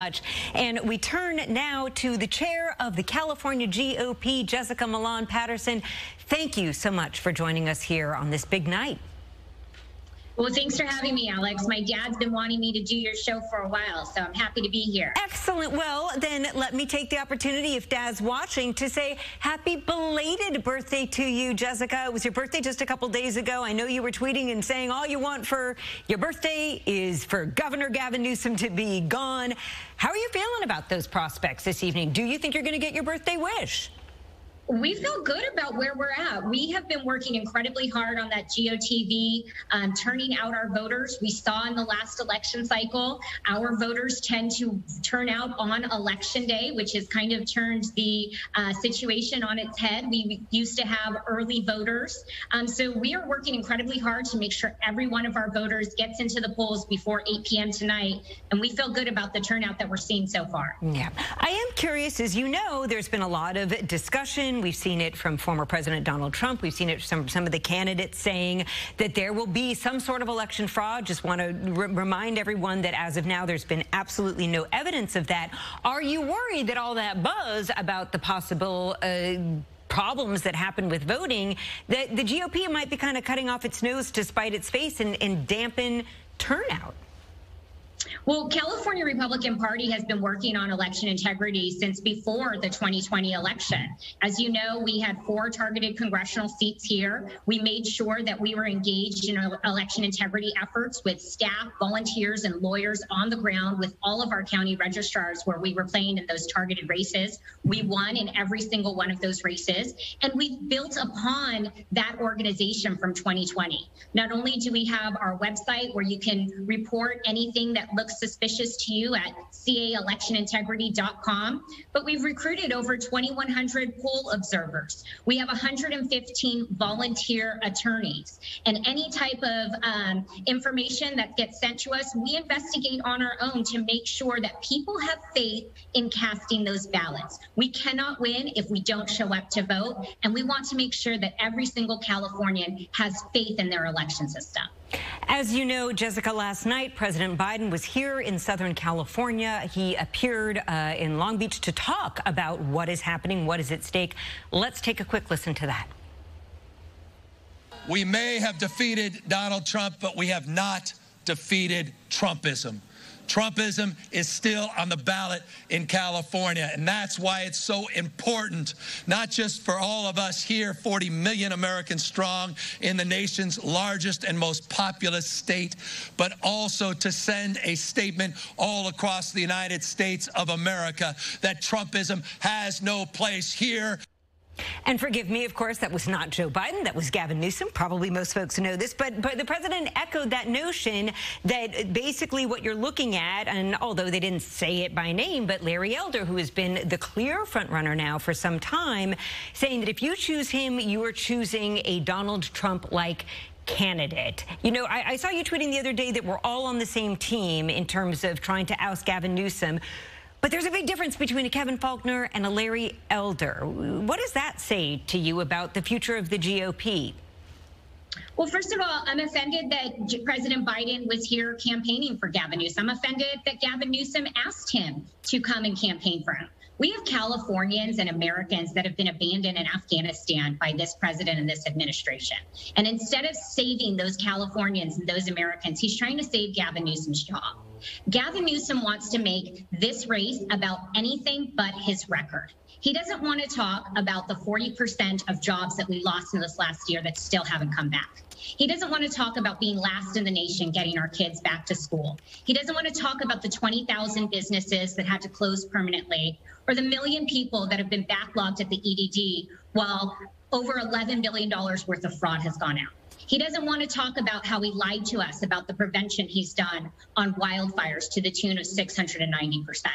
And we turn now to the chair of the California GOP, Jessica Milan Patterson. Thank you so much for joining us here on this big night. Well, thanks for having me, Alex. My dad's been wanting me to do your show for a while, so I'm happy to be here. Excellent. Well, then let me take the opportunity, if Dad's watching, to say happy belated birthday to you, Jessica. It was your birthday just a couple days ago. I know you were tweeting and saying all you want for your birthday is for Governor Gavin Newsom to be gone. How are you feeling about those prospects this evening? Do you think you're going to get your birthday wish? We feel good about where we're at. We have been working incredibly hard on that GOTV, turning out our voters. We saw in the last election cycle, our voters tend to turn out on election day, which has kind of turned the situation on its head. We used to have early voters. So we are working incredibly hard to make sure every one of our voters gets into the polls before 8 p.m. tonight. And we feel good about the turnout that we're seeing so far. Yeah. I am curious, as you know, there's been a lot of discussion. We've seen it from former President Donald Trump. We've seen it from some of the candidates saying that there will be some sort of election fraud. Just want to remind everyone that as of now, there's been absolutely no evidence of that. Are you worried that all that buzz about the possible problems that happen with voting, that the GOP might be kind of cutting off its nose to spite its face and dampen turnout? Well, California Republican Party has been working on election integrity since before the 2020 election. As you know, we had 4 targeted congressional seats here. We made sure that we were engaged in election integrity efforts with staff, volunteers, and lawyers on the ground with all of our county registrars where we were playing in those targeted races. We won in every single one of those races, and we've built upon that organization from 2020. Not only do we have our website where you can report anything that looks suspicious to you at caelectionintegrity.com, but we've recruited over 2,100 poll observers. We have 115 volunteer attorneys, and any type of information that gets sent to us, we investigate on our own to make sure that people have faith in casting those ballots. We cannot win if we don't show up to vote, and we want to make sure that every single Californian has faith in their election system. As you know, Jessica, last night, President Biden was here in Southern California. He appeared in Long Beach to talk about what is happening, what is at stake. Let's take a quick listen to that. We may have defeated Donald Trump, but we have not defeated Trumpism. Trumpism is still on the ballot in California, and that's why it's so important, not just for all of us here, 40 million Americans strong in the nation's largest and most populous state, but also to send a statement all across the United States of America that Trumpism has no place here. And forgive me, of course, that was not Joe Biden. That was Gavin Newsom. Probably most folks know this. But the president echoed that notion that basically what you're looking at, and although they didn't say it by name, but Larry Elder, who has been the clear frontrunner now for some time, saying that if you choose him, you are choosing a Donald Trump-like candidate. You know, I saw you tweeting the other day that we're all on the same team in terms of trying to oust Gavin Newsom. But there's a big difference between a Kevin Faulconer and a Larry Elder. What does that say to you about the future of the GOP? Well, first of all, I'm offended that President Biden was here campaigning for Gavin Newsom. I'm offended that Gavin Newsom asked him to come and campaign for him. We have Californians and Americans that have been abandoned in Afghanistan by this president and this administration. And instead of saving those Californians and those Americans, he's trying to save Gavin Newsom's job. Gavin Newsom wants to make this race about anything but his record. He doesn't want to talk about the 40% of jobs that we lost in this last year that still haven't come back. He doesn't want to talk about being last in the nation getting our kids back to school. He doesn't want to talk about the 20,000 businesses that had to close permanently, or the 1 million people that have been backlogged at the EDD while over $11 billion worth of fraud has gone out. He doesn't want to talk about how he lied to us about the prevention he's done on wildfires to the tune of 690%.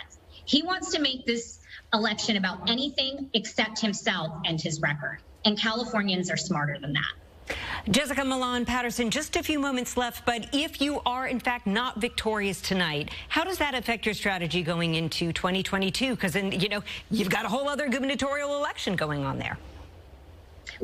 He wants to make this election about anything except himself and his record. And Californians are smarter than that. Jessica Milan Patterson, just a few moments left, but if you are in fact not victorious tonight, how does that affect your strategy going into 2022? Because, you know, you've got a whole other gubernatorial election going on there.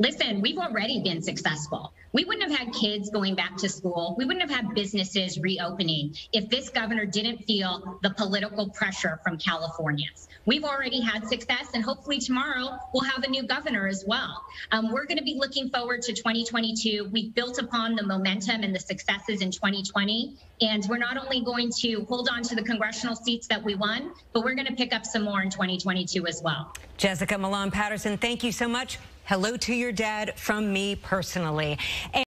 Listen, we've already been successful. We wouldn't have had kids going back to school. We wouldn't have had businesses reopening if this governor didn't feel the political pressure from Californians. We've already had success, and hopefully tomorrow we'll have a new governor as well. We're going to be looking forward to 2022. We built upon the momentum and the successes in 2020, and we're not only going to hold on to the congressional seats that we won, but we're going to pick up some more in 2022 as well. Jessica Malone Patterson, thank you so much. Hello to your dad from me personally.